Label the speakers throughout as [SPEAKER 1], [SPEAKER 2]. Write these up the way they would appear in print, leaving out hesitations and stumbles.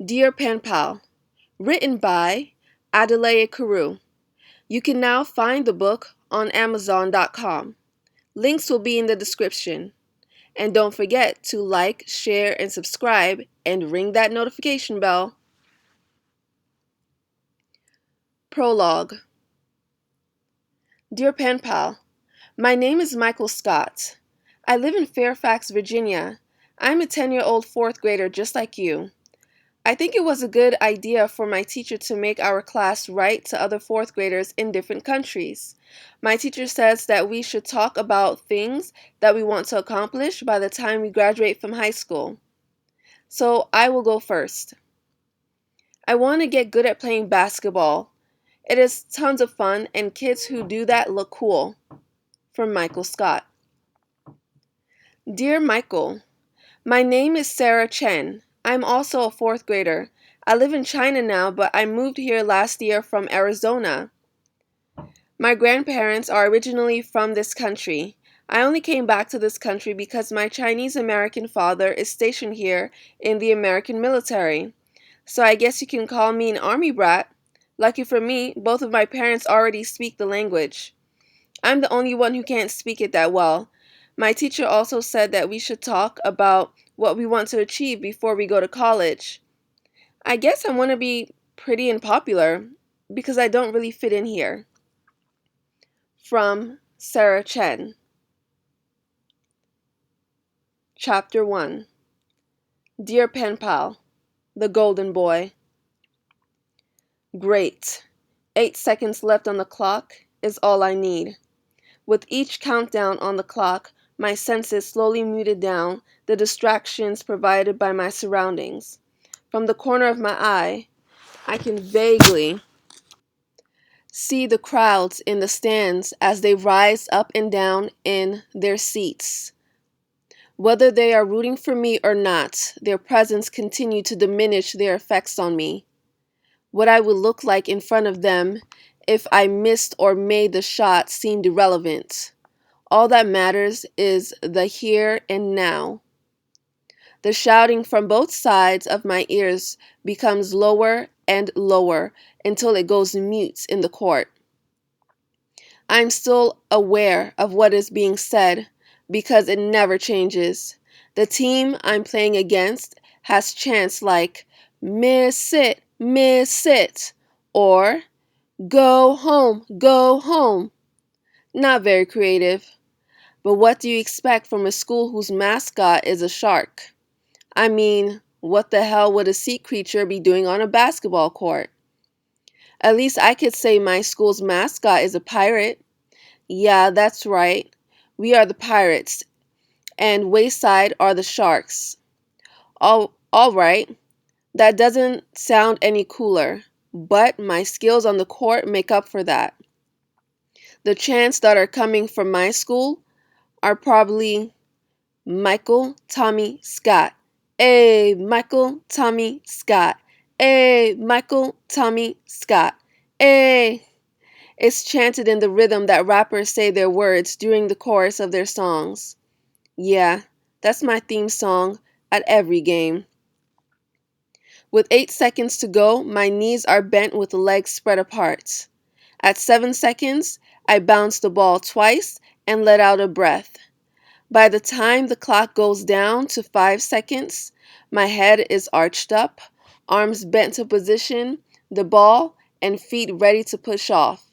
[SPEAKER 1] Dear Penpal, written by Adelaide Carew. You can now find the book on Amazon.com. Links will be in the description. And don't forget to like, share, and subscribe, and ring that notification bell. Prologue. Dear Penpal, my name is Michael Scott. I live in Fairfax, Virginia. I'm a 10-year-old fourth grader just like you. I think it was a good idea for my teacher to make our class write to other fourth graders in different countries. My teacher says that we should talk about things that we want to accomplish by the time we graduate from high school. So I will go first. I want to get good at playing basketball. It is tons of fun, and kids who do that look cool. From Michael Scott. Dear Michael, my name is Sarah Chen. I'm also a fourth grader. I live in China now, but I moved here last year from Arizona. My grandparents are originally from this country. I only came back to this country because my Chinese American father is stationed here in the American military. So I guess you can call me an army brat. Lucky for me, both of my parents already speak the language. I'm the only one who can't speak it that well. My teacher also said that we should talk about what we want to achieve before we go to college. I guess I want to be pretty and popular because I don't really fit in here. From Sarah Chen. Chapter 1. Dear Penpal, the Golden Boy. Great. 8 seconds left on the clock is all I need. With each countdown on the clock, my senses slowly muted down the distractions provided by my surroundings. From the corner of my eye, I can vaguely see the crowds in the stands as they rise up and down in their seats. Whether they are rooting for me or not, their presence continued to diminish their effects on me. What I would look like in front of them if I missed or made the shot seemed irrelevant. All that matters is the here and now. The shouting from both sides of my ears becomes lower and lower until it goes mute in the court. I'm still aware of what is being said because it never changes. The team I'm playing against has chants like, miss it, or go home. Not very creative. But what do you expect from a school whose mascot is a shark? I mean, what the hell would a sea creature be doing on a basketball court? At least I could say my school's mascot is a pirate. Yeah, that's right. We are the pirates, and Wayside are the sharks. All right. That doesn't sound any cooler, but my skills on the court make up for that. The chants that are coming from my school are probably Michael, Tommy, Scott. Hey, Michael, Tommy, Scott. Hey, Michael, Tommy, Scott. Hey. It's chanted in the rhythm that rappers say their words during the chorus of their songs. Yeah, that's my theme song at every game. With 8 seconds to go, my knees are bent with the legs spread apart. At 7 seconds, I bounce the ball twice and let out a breath. By the time the clock goes down to 5 seconds, my head is arched up, arms bent to position the ball, and feet ready to push off.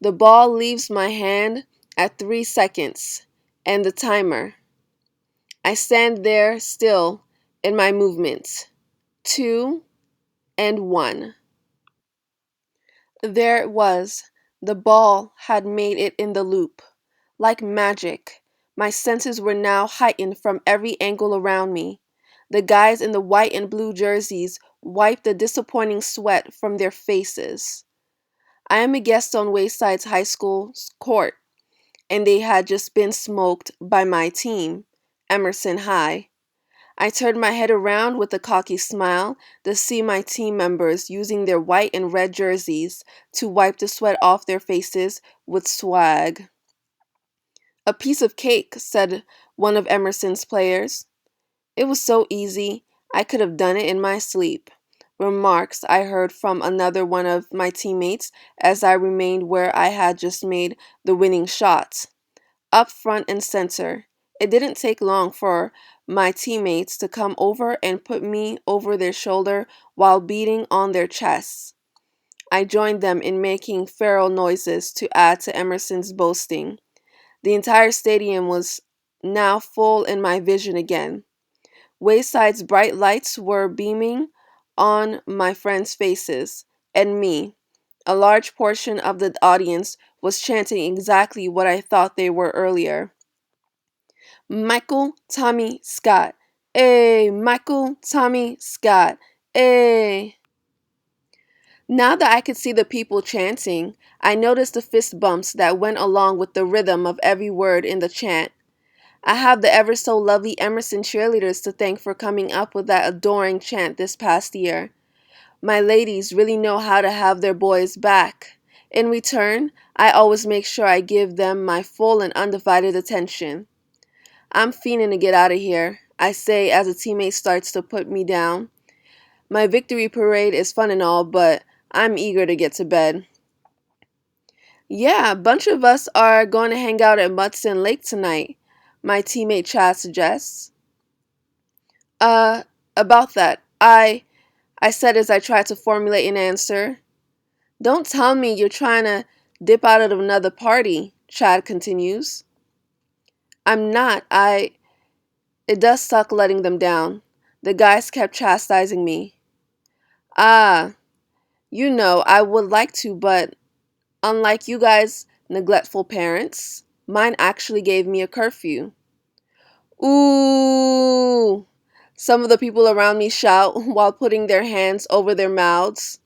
[SPEAKER 1] The ball leaves my hand at 3 seconds, and the timer. I stand there still in my movement. 2 and 1. There it was. The ball had made it in the loop. Like magic, my senses were now heightened from every angle around me. The guys in the white and blue jerseys wiped the disappointing sweat from their faces. I am a guest on Wayside's high school's court, and they had just been smoked by my team, Emerson High. I turned my head around with a cocky smile to see my team members using their white and red jerseys to wipe the sweat off their faces with swag. A piece of cake, said one of Emerson's players. It was so easy, I could have done it in my sleep. remarks I heard from another one of my teammates as I remained where I had just made the winning shot, up front and center. It didn't take long for my teammates to come over and put me over their shoulder while beating on their chests. I joined them in making feral noises to add to Emerson's boasting. The entire stadium was now full in my vision again. Wayside's bright lights were beaming on my friends' faces and me. A large portion of the audience was chanting exactly what I thought they were earlier. Michael Tommy Scott. Hey, Michael Tommy Scott. Hey. Now that I could see the people chanting, I noticed the fist bumps that went along with the rhythm of every word in the chant. I have the ever so lovely Emerson cheerleaders to thank for coming up with that adoring chant this past year. My ladies really know how to have their boys back. In return, I always make sure I give them my full and undivided attention. I'm fiending to get out of here, I say as a teammate starts to put me down. My victory parade is fun and all, but I'm eager to get to bed. Yeah, a bunch of us are going to hang out at Mudson Lake tonight, my teammate Chad suggests. Uh, about that, I said as I tried to formulate an answer. Don't tell me you're trying to dip out of another party, Chad continues. I'm not. It does suck letting them down. The guys kept chastising me. Ah, I would like to, but unlike you guys' neglectful parents, mine actually gave me a curfew. Ooh! Some of the people around me shout while putting their hands over their mouths.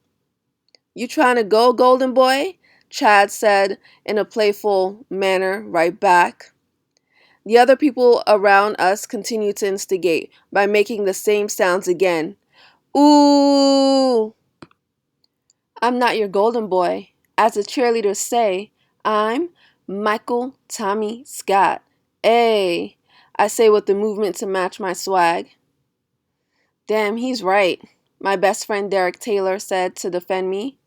[SPEAKER 1] You trying to go, golden boy? Chad said in a playful manner right back. The other people around us continued to instigate by making the same sounds again. Ooh! I'm not your golden boy. As the cheerleaders say, I'm Michael Tommy Scott. Ay, I say with the movement to match my swag. Damn, he's right, my best friend Derek Taylor said to defend me.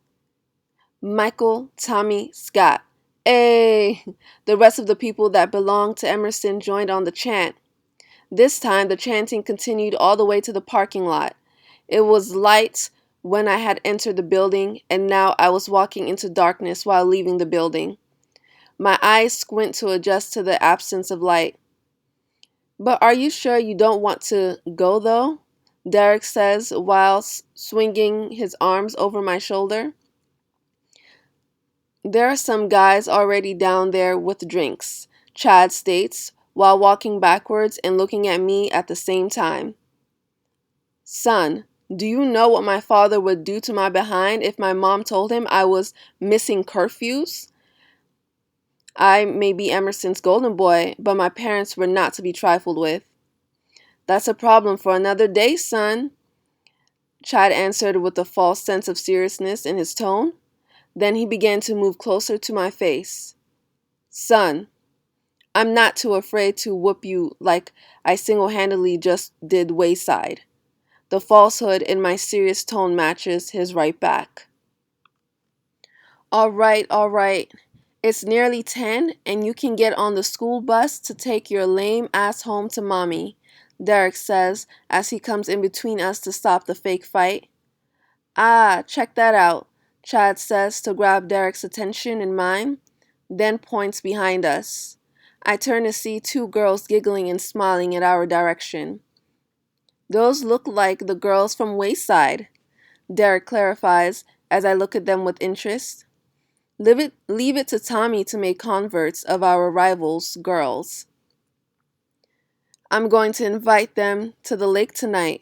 [SPEAKER 1] Michael Tommy Scott. Ay! The rest of the people that belonged to Emerson joined on the chant. This time, the chanting continued all the way to the parking lot. It was light when I had entered the building, and now I was walking into darkness while leaving the building. My eyes squint to adjust to the absence of light. But are you sure you don't want to go, though? Derek says while swinging his arms over my shoulder. There are some guys already down there with drinks, Chad states, while walking backwards and looking at me at the same time. Son, do you know what my father would do to my behind if my mom told him I was missing curfews? I may be Emerson's golden boy, but my parents were not to be trifled with. That's a problem for another day, son, Chad answered with a false sense of seriousness in his tone. Then he began to move closer to my face. Son, I'm not too afraid to whoop you like I single-handedly just did Wayside. The falsehood in my serious tone matches his right back. All right. It's nearly 10 and you can get on the school bus to take your lame ass home to mommy, Derek says as he comes in between us to stop the fake fight. Ah, check that out, Chad says to grab Derek's attention and mine, then points behind us. I turn to see two girls giggling and smiling at our direction. Those look like the girls from Wayside, Derek clarifies as I look at them with interest. Leave it to Tommy to make converts of our rivals' girls. I'm going to invite them to the lake tonight.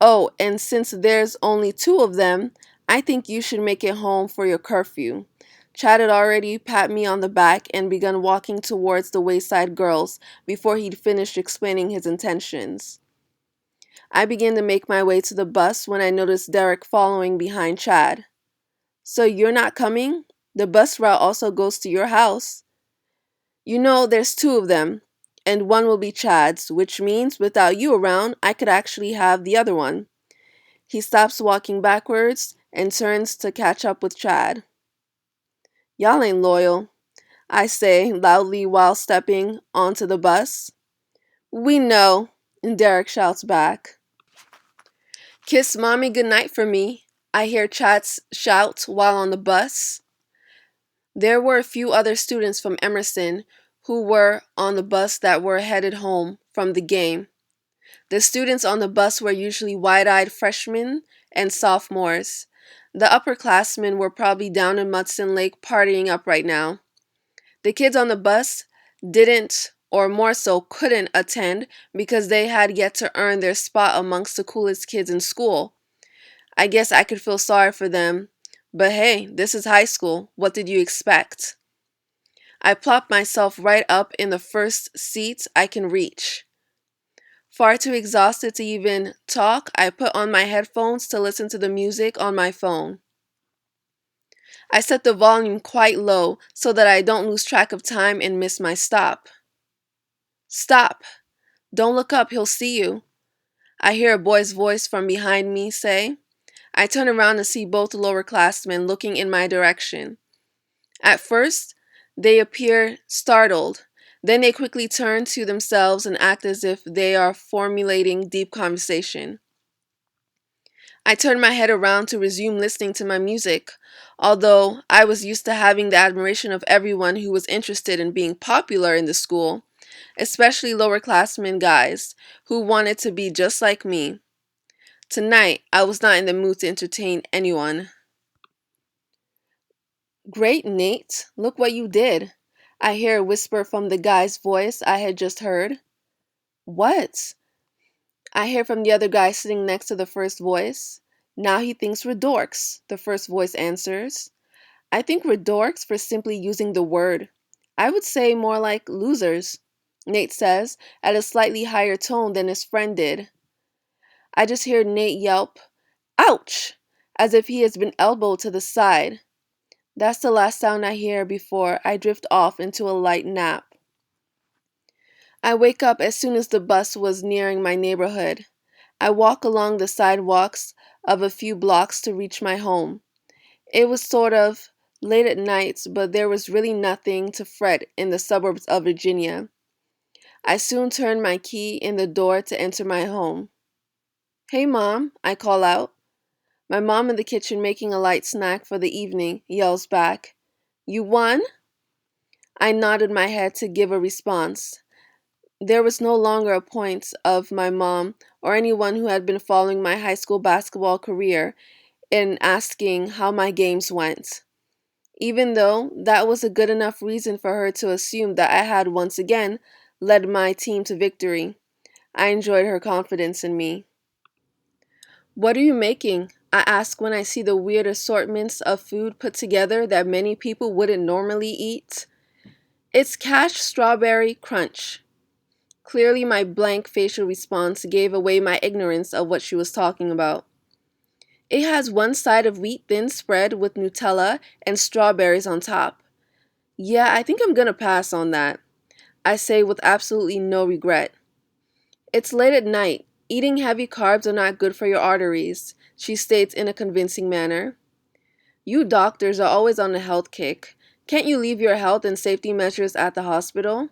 [SPEAKER 1] Oh, and since there's only two of them, I think you should make it home for your curfew. Chad had already pat me on the back and begun walking towards the Wayside girls before he'd finished explaining his intentions. I began to make my way to the bus when I noticed Derek following behind Chad. So you're not coming? The bus route also goes to your house. You know, there's two of them, and one will be Chad's, which means without you around, I could actually have the other one. He stops walking backwards and turns to catch up with Chad. Y'all ain't loyal, I say loudly while stepping onto the bus. We know, Derek shouts back. Kiss mommy goodnight for me, I hear Chad shout while on the bus. There were a few other students from Emerson who were on the bus that were headed home from the game. The students on the bus were usually wide-eyed freshmen and sophomores. The upperclassmen were probably down in Mudson Lake partying up right now. The kids on the bus didn't, or more so couldn't, attend because they had yet to earn their spot amongst the coolest kids in school. I guess I could feel sorry for them, but hey, this is high school. What did you expect? I plop myself right up in the first seat I can reach. Far too exhausted to even talk, I put on my headphones to listen to the music on my phone. I set the volume quite low so that I don't lose track of time and miss my stop. Stop! Don't look up, he'll see you, I hear a boy's voice from behind me say. I turn around to see both lowerclassmen looking in my direction. At first, they appear startled. Then they quickly turn to themselves and act as if they are formulating deep conversation. I turn my head around to resume listening to my music, although I was used to having the admiration of everyone who was interested in being popular in the school, especially lowerclassmen guys who wanted to be just like me. Tonight, I was not in the mood to entertain anyone. Great, Nate. Look what you did. I hear a whisper from the guy's voice I had just heard. What? I hear from the other guy sitting next to the first voice. Now he thinks we're dorks, the first voice answers. I think we're dorks for simply using the word. I would say more like losers, Nate says, at a slightly higher tone than his friend did. I just hear Nate yelp, "Ouch!" as if he has been elbowed to the side. That's the last sound I hear before I drift off into a light nap. I wake up as soon as the bus was nearing my neighborhood. I walk along the sidewalks of a few blocks to reach my home. It was sort of late at night, but there was really nothing to fret in the suburbs of Virginia. I soon turn my key in the door to enter my home. "Hey, Mom," I call out. My mom in the kitchen making a light snack for the evening yells back, "You won?" I nodded my head to give a response. There was no longer a point of my mom or anyone who had been following my high school basketball career in asking how my games went, even though that was a good enough reason for her to assume that I had once again led my team to victory. I enjoyed her confidence in me. "What are you making?" I ask when I see the weird assortments of food put together that many people wouldn't normally eat. "It's Cash Strawberry Crunch." Clearly, my blank facial response gave away my ignorance of what she was talking about. "It has one side of wheat thin spread with Nutella and strawberries on top." "Yeah, I think I'm gonna pass on that," I say with absolutely no regret. "It's late at night. Eating heavy carbs are not good for your arteries," she states in a convincing manner. "You doctors are always on a health kick. Can't you leave your health and safety measures at the hospital?"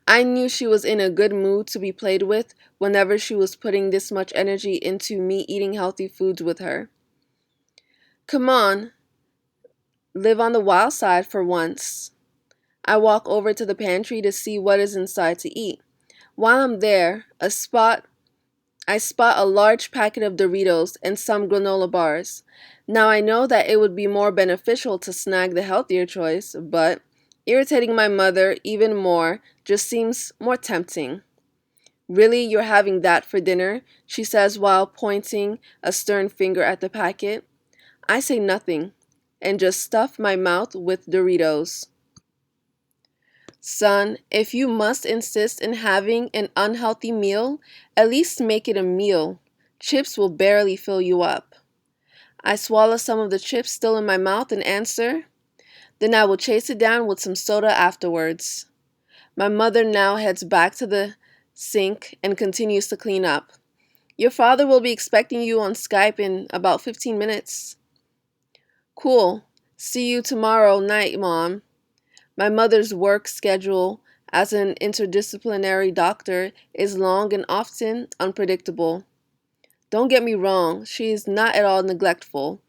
[SPEAKER 1] I knew she was in a good mood to be played with whenever she was putting this much energy into me eating healthy foods with her. "Come on, live on the wild side for once." I walk over to the pantry to see what is inside to eat. While I'm there, I spot a large packet of Doritos and some granola bars. Now I know that it would be more beneficial to snag the healthier choice, but irritating my mother even more just seems more tempting. "Really, you're having that for dinner?" she says while pointing a stern finger at the packet. I say nothing and just stuff my mouth with Doritos. "Son, if you must insist in having an unhealthy meal, at least make it a meal. Chips will barely fill you up." I swallow some of the chips still in my mouth and answer, "Then I will chase it down with some soda afterwards." My mother now heads back to the sink and continues to clean up. Your father will be expecting you on Skype in about 15 minutes. Cool. See you tomorrow night, Mom. My mother's work schedule as an interdisciplinary doctor is long and often unpredictable. Don't get me wrong, she's not at all neglectful.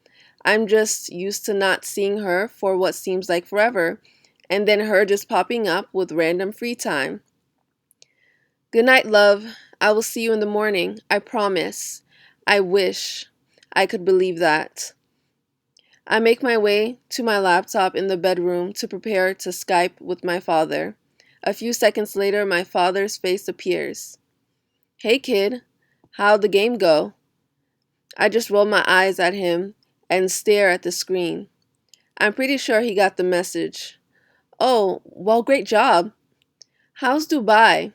[SPEAKER 1] I'm just used to not seeing her for what seems like forever, and then her just popping up with random free time. Good night, love. I will see you in the morning. I promise. I wish I could believe that. I make my way to my laptop in the bedroom to prepare to Skype with my father. A few seconds later, my father's face appears. Hey, kid. How'd the game go? I just roll my eyes at him and stare at the screen. I'm pretty sure he got the message. Oh, well, great job. How's Dubai?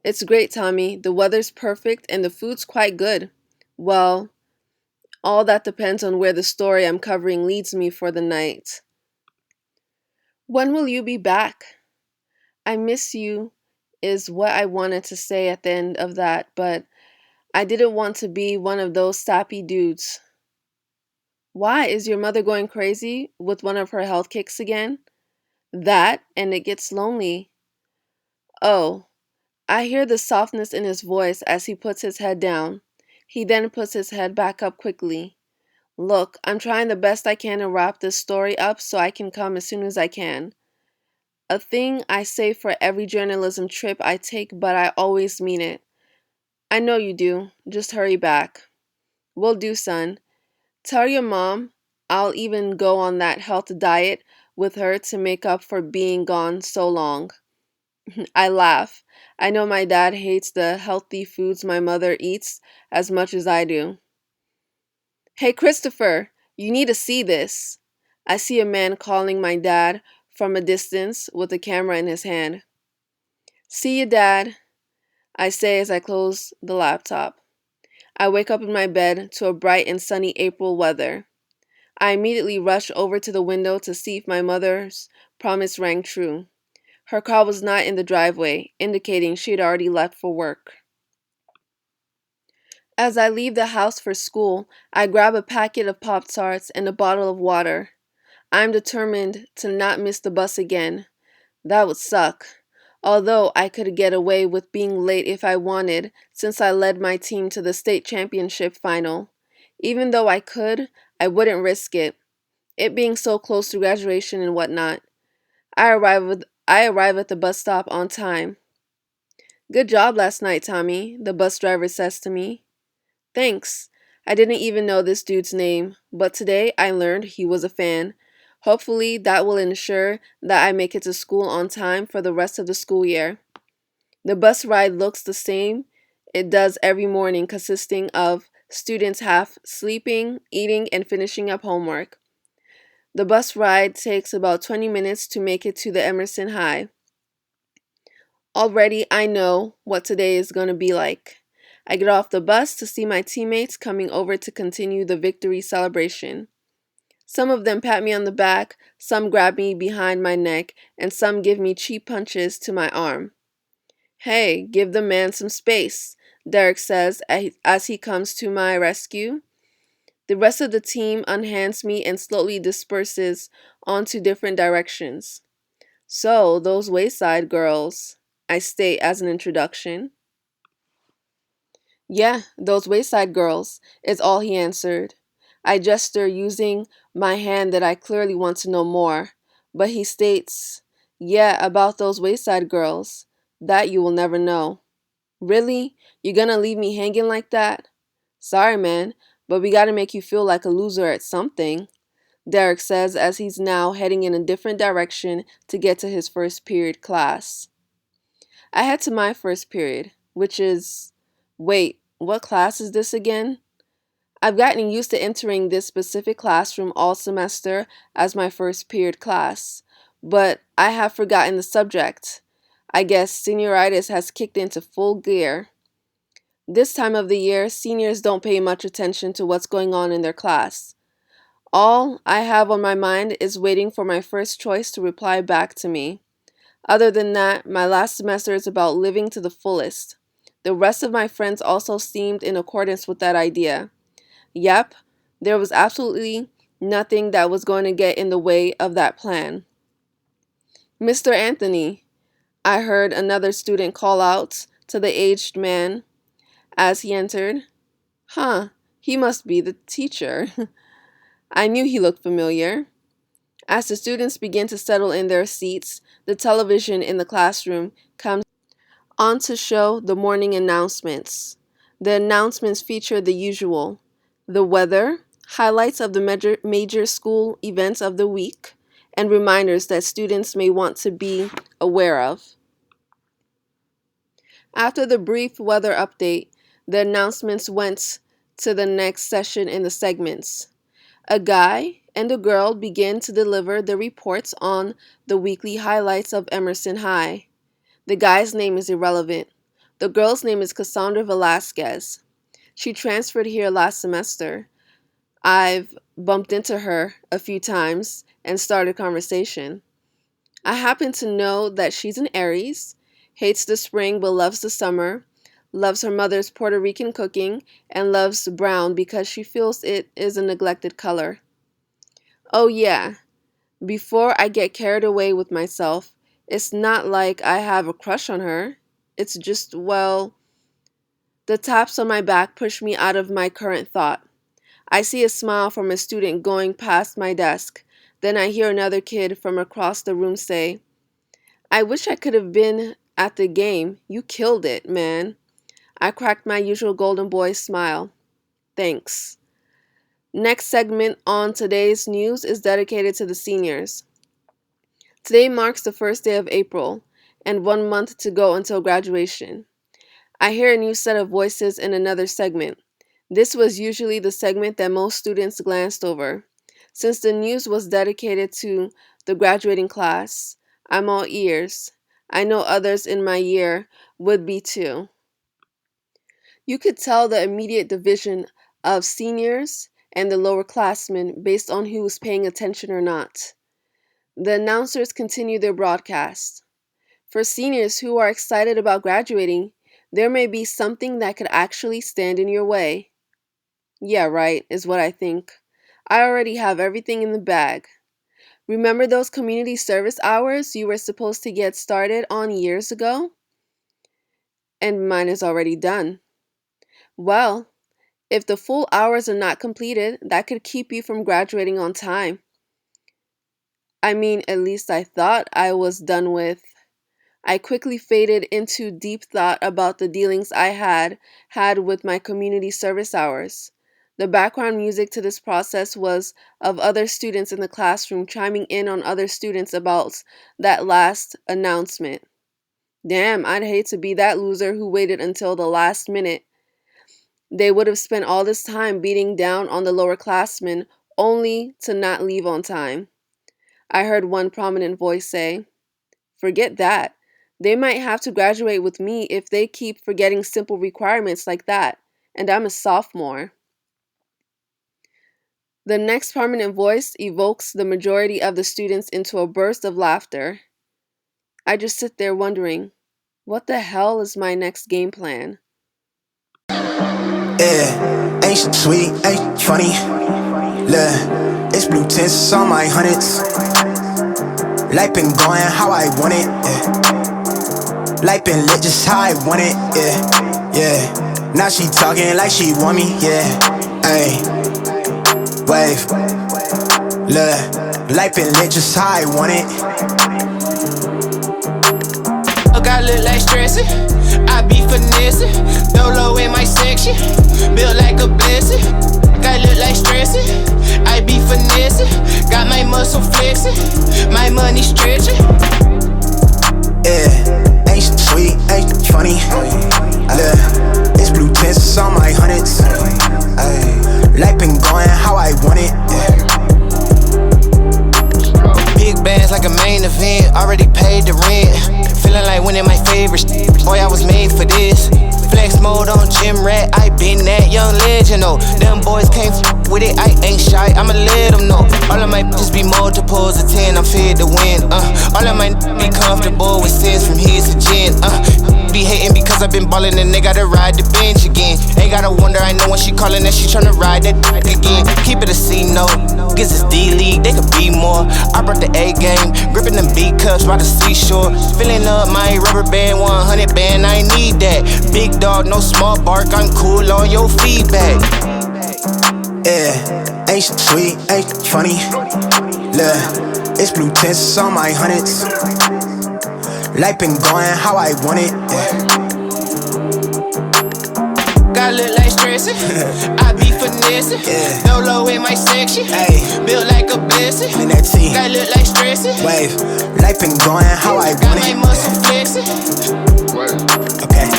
[SPEAKER 1] It's great, Tommy. The weather's perfect and the food's quite good. Well, all that depends on where the story I'm covering leads me for the night. When will you be back? I miss you is what I wanted to say at the end of that, but I didn't want to be one of those sappy dudes. Why is your mother going crazy with one of her health kicks again? That, and it gets lonely. Oh, I hear the softness in his voice as he puts his head down. He then puts his head back up quickly. Look, I'm trying the best I can to wrap this story up so I can come as soon as I can. A thing I say for every journalism trip I take, but I always mean it. I know you do. Just hurry back. Will do, son. Tell your mom I'll even go on that health diet with her to make up for being gone so long. I laugh. I know my dad hates the healthy foods my mother eats as much as I do. Hey, Christopher, you need to see this. I see a man calling my dad from a distance with a camera in his hand. See you, Dad, I say as I close the laptop. I wake up in my bed to a bright and sunny April weather. I immediately rush over to the window to see if my mother's promise rang true. Her car was not in the driveway, indicating she had already left for work. As I leave the house for school, I grab a packet of Pop-Tarts and a bottle of water. I'm determined to not miss the bus again. That would suck. Although I could get away with being late if I wanted, since I led my team to the state championship final. Even though I could, I wouldn't risk it. It being so close to graduation and whatnot. I arrive at the bus stop on time. Good job last night, Tommy, the bus driver says to me. Thanks. I didn't even know this dude's name, but today I learned he was a fan. Hopefully that will ensure that I make it to school on time for the rest of the school year. The bus ride looks the same it does every morning, consisting of students half sleeping, eating, and finishing up homework. The bus ride takes about 20 minutes to make it to the Emerson High. Already I know what today is going to be like. I get off the bus to see my teammates coming over to continue the victory celebration. Some of them pat me on the back, some grab me behind my neck, and some give me cheap punches to my arm. Hey, give the man some space, Derek says as he comes to my rescue. The rest of the team unhands me and slowly disperses onto different directions. So, those wayside girls, I state as an introduction. Yeah, those wayside girls, is all he answered. I gesture using my hand that I clearly want to know more, but he states, yeah, about those wayside girls. That you will never know. Really? You're gonna leave me hanging like that? Sorry, man, but we gotta make you feel like a loser at something, Derek says as he's now heading in a different direction to get to his first period class. I head to my first period, which is... Wait, what class is this again? I've gotten used to entering this specific classroom all semester as my first period class, but I have forgotten the subject. I guess senioritis has kicked into full gear. This time of the year, seniors don't pay much attention to what's going on in their class. All I have on my mind is waiting for my first choice to reply back to me. Other than that, my last semester is about living to the fullest. The rest of my friends also seemed in accordance with that idea. Yep, there was absolutely nothing that was going to get in the way of that plan. "Mr. Anthony," I heard another student call out to the aged man as he entered. Huh, he must be the teacher. I knew he looked familiar. As the students begin to settle in their seats, the television in the classroom comes on to show the morning announcements. The announcements feature the usual: the weather, highlights of the major school events of the week, and reminders that students may want to be aware of. After the brief weather update, the announcements went to the next session in the segments. A guy and a girl begin to deliver the reports on the weekly highlights of Emerson High. The guy's name is irrelevant. The girl's name is Cassandra Velasquez. She transferred here last semester. I've bumped into her a few times and started conversation. I happen to know that she's an Aries, hates the spring but loves the summer, loves her mother's Puerto Rican cooking, and loves brown because she feels it is a neglected color. Oh yeah, before I get carried away with myself, it's not like I have a crush on her. It's just, well, the taps on my back push me out of my current thought. I see a smile from a student going past my desk. Then I hear another kid from across the room say, "I wish I could have been at the game. You killed it, man." I cracked my usual golden boy smile. Thanks. Next segment on today's news is dedicated to the seniors. Today marks the first day of April, and 1 month to go until graduation. I hear a new set of voices in another segment. This was usually the segment that most students glanced over. Since the news was dedicated to the graduating class, I'm all ears. I know others in my year would be too. You could tell the immediate division of seniors and the lower classmen based on who was paying attention or not. The announcers continue their broadcast. For seniors who are excited about graduating, there may be something that could actually stand in your way. Yeah, right, is what I think. I already have everything in the bag. Remember those community service hours you were supposed to get started on years ago? And mine is already done. Well, if the full hours are not completed, that could keep you from graduating on time. I mean, at least I thought I was done with. I quickly faded into deep thought about the dealings I had with my community service hours. The background music to this process was of other students in the classroom chiming in on other students about that last announcement. Damn, I'd hate to be that loser who waited until the last minute. They would have spent all this time beating down on the lower classmen only to not leave on time. I heard one prominent voice say, "Forget that. They might have to graduate with me if they keep forgetting simple requirements like that, and I'm a sophomore." The next prominent voice evokes the majority of the students into a burst of laughter. I just sit there wondering, what the hell is my next game plan?
[SPEAKER 2] Yeah, ain't she sweet, ain't she funny? Look, it's blue tints on my hundreds. Life been going how I want it, yeah. Life been lit just how I want it, yeah, yeah. Now she talking like she want me, yeah. Ayy, wave. Look, life been lit just how I want it.
[SPEAKER 3] Look, I look like stressing, I be finessing. Dolo in my section, built like a blessing. I look like stressing, I be finessing. Got my muscle flexing, my money stretching.
[SPEAKER 2] Yeah, ain't she sweet, ain't she funny? Look, it's blue tints on my hundreds. Ayy, life been going how I want it, yeah.
[SPEAKER 3] Big bands like a main event, already paid the rent. Feeling like winning my favorite boy, I was made for this. Flex mode on gym rat, I been that young legend, oh. Them boys can't with it, I ain't shy, I'ma let them know. All of my just be multiples of 10, I'm fed to win, All of my be comfortable with sins from his to gin, Be hating because I've been ballin' and they gotta ride the bench again. Ain't gotta wonder, I know when she callin' that she tryna ride that again. Keep it a C note, guess it's D-League, they could be more. I brought the A game, gripping them B cups by the seashore. Filling up my rubber band, 100 band, I need that. Big dog, no small bark, I'm cool on your feedback.
[SPEAKER 2] Yeah, ain't sweet, ain't funny. Look, it's blue tints on my hundreds. Life been going how I want it. Yeah.
[SPEAKER 3] God look like stressing, I be finessing.
[SPEAKER 2] Yeah.
[SPEAKER 3] Dolo in my section,
[SPEAKER 2] Ay.
[SPEAKER 3] built like a blessing.
[SPEAKER 2] And that T.
[SPEAKER 3] God look like stressing,
[SPEAKER 2] Wave, life been going how I
[SPEAKER 3] got
[SPEAKER 2] want
[SPEAKER 3] my
[SPEAKER 2] it.
[SPEAKER 3] muscle flexing.
[SPEAKER 2] Okay.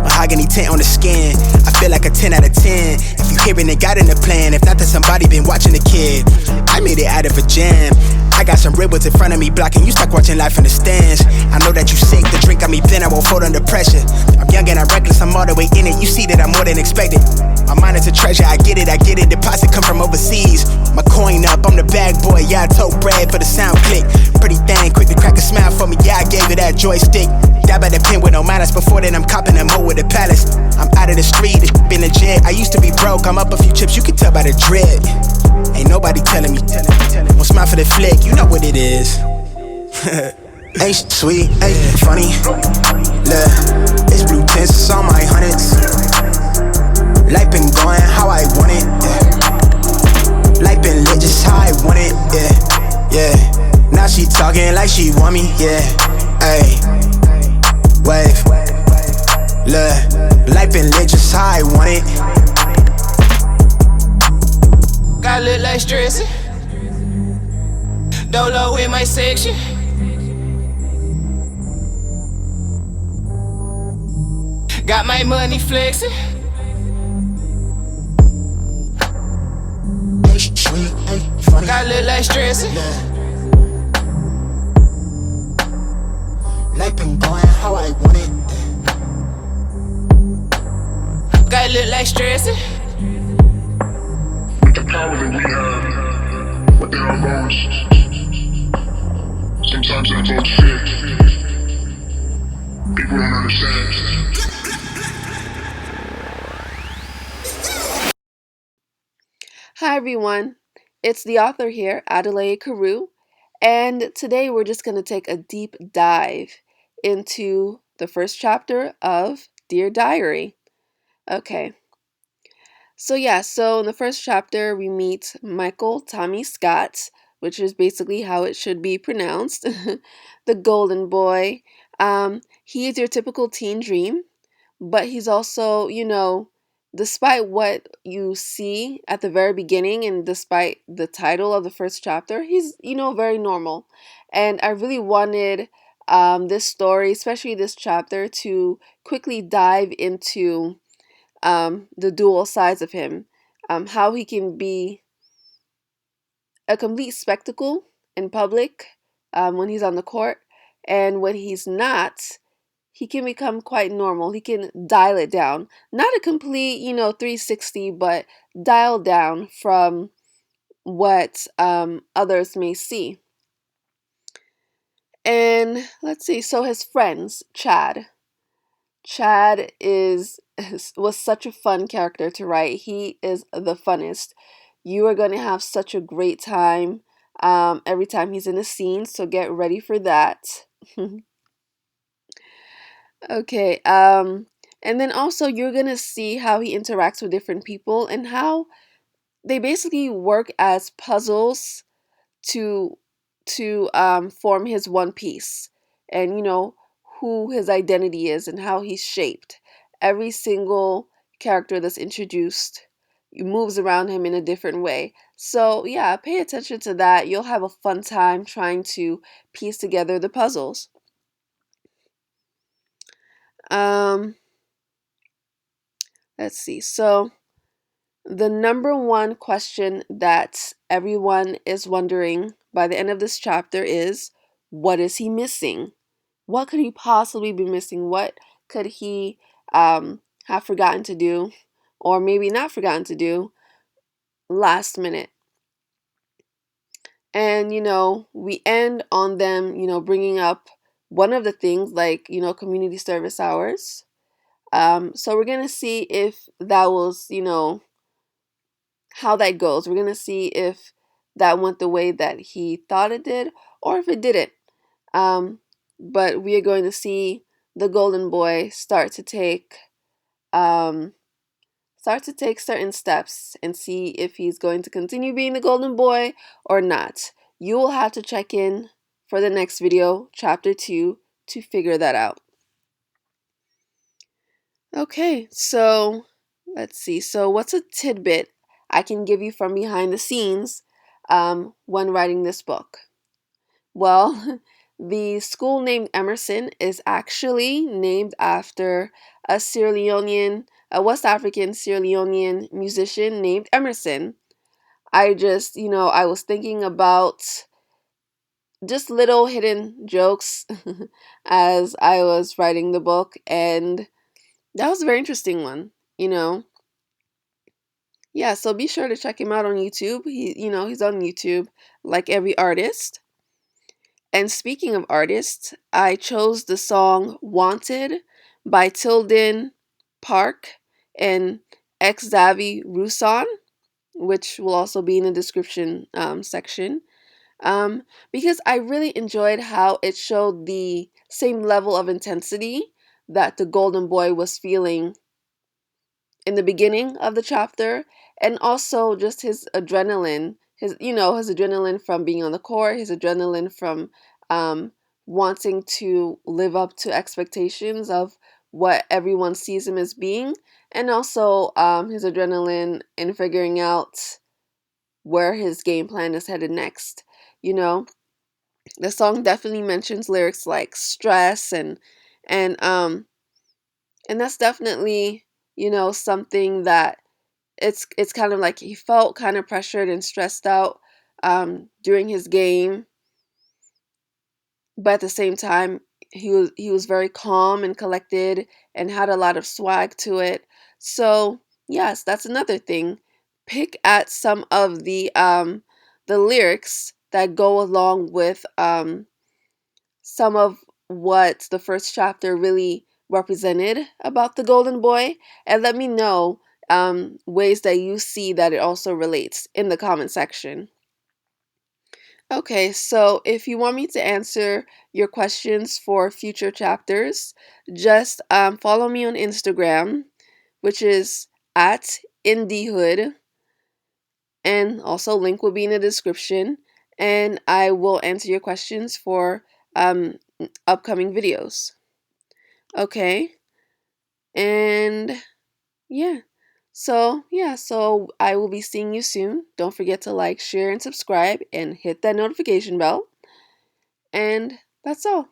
[SPEAKER 2] Mahogany tint on the skin. I feel like a 10 out of 10. If you hearing it, got in the plan. If not, then somebody been watching the kid. I made it out of a jam. I got some ribbons in front of me blocking you, stuck watching life in the stands. I know that you sick, the drink got me thin, I won't fold under pressure. I'm young and I'm reckless, I'm all the way in it. You see that I'm more than expected. My mind is a treasure, I get it. Deposit come from overseas. My coin up, I'm the bag boy, yeah, I tote bread for the sound click. Pretty thing, quick to crack a smile for me, yeah, I gave it that joystick. Dab at the pen with no manners, before then I'm copping a mo with the palace. I'm out of the street, it's been legit. I used to be broke, I'm up a few chips, you can tell by the drip. Ain't nobody telling me. Won't smile for the flick, you know what it is. Ain't sweet, ain't funny. Look, it's blue tints on my hundreds. Life been going how I want it. Yeah. Life been lit just how I want it. Yeah, yeah. Now she talking like she want me. Yeah, ayy. Wave. Look, life been lit just how I want it.
[SPEAKER 3] God look like stressing, Dolo in my section. Got my money flexing.
[SPEAKER 2] Ain't sweet, ain't funny.
[SPEAKER 3] God look like stressing.
[SPEAKER 2] Life been going how I want it.
[SPEAKER 3] God look like stressing.
[SPEAKER 4] The power that we have within our bones. Sometimes that votes fit. People don't understand.
[SPEAKER 1] Hi everyone, it's the author here, Adelaide Carew, and today we're just going to take a deep dive into the first chapter of Dear Diary. Okay, so in the first chapter we meet Michael Tommy Scott, which is basically how it should be pronounced, the golden boy. He is your typical teen dream, but he's also, despite what you see at the very beginning and despite the title of the first chapter, he's, very normal. And I really wanted this story, especially this chapter, to quickly dive into the dual sides of him, how he can be a complete spectacle in public when he's on the court, and when he's not, he can become quite normal. He can dial it down. Not a complete, 360, but dial down from what others may see. And let's see, so his friends, Chad. Chad was such a fun character to write. He is the funnest. You are going to have such a great time every time he's in a scene, so get ready for that. Okay, and then also you're gonna see how he interacts with different people and how they basically work as puzzles to form his one piece, and who his identity is and how he's shaped. Every single character that's introduced moves around him in a different way. So yeah, pay attention to that. You'll have a fun time trying to piece together the puzzles. Um, let's see. So the number one question that everyone is wondering by the end of this chapter is, what is he missing? What could he possibly be missing? What could he have forgotten to do, or maybe not forgotten to do, last minute? And we end on them, bringing up one of the things, like, community service hours. So we're going to see if that was, how that goes. We're going to see if that went the way that he thought it did or if it didn't. But we are going to see the golden boy um, start to take certain steps and see if he's going to continue being the golden boy or not. You will have to check in for the next video, chapter 2, to figure that out. Okay, so let's see. So what's a tidbit I can give you from behind the scenes when writing this book? Well, the school named Emerson is actually named after a West African Sierra Leonean musician named Emerson. I was thinking about just little hidden jokes as I was writing the book, and that was a very interesting one. Yeah, so be sure to check him out on YouTube. He's on YouTube like every artist. And speaking of artists, I chose the song Wanted by Tilden Park and Xavi Rousson, which will also be in the description section, because I really enjoyed how it showed the same level of intensity that the golden boy was feeling in the beginning of the chapter, and also just his adrenaline, his adrenaline from being on the court, his adrenaline from um, wanting to live up to expectations of what everyone sees him as being, and also his adrenaline in figuring out where his game plan is headed next. You know, the song definitely mentions lyrics like stress and um and that's definitely, something that it's kind of like he felt kind of pressured and stressed out during his game, but at the same time he was very calm and collected and had a lot of swag to it. So yes, that's another thing. Pick at some of the lyrics that go along with some of what the first chapter really represented about the golden boy, and let me know ways that you see that it also relates in the comment section. Okay, so if you want me to answer your questions for future chapters, just follow me on Instagram, which is at indiehood, and also link will be in the description, and I will answer your questions for upcoming videos. Okay, and yeah. So I will be seeing you soon. Don't forget to like, share, and subscribe, and hit that notification bell. And that's all.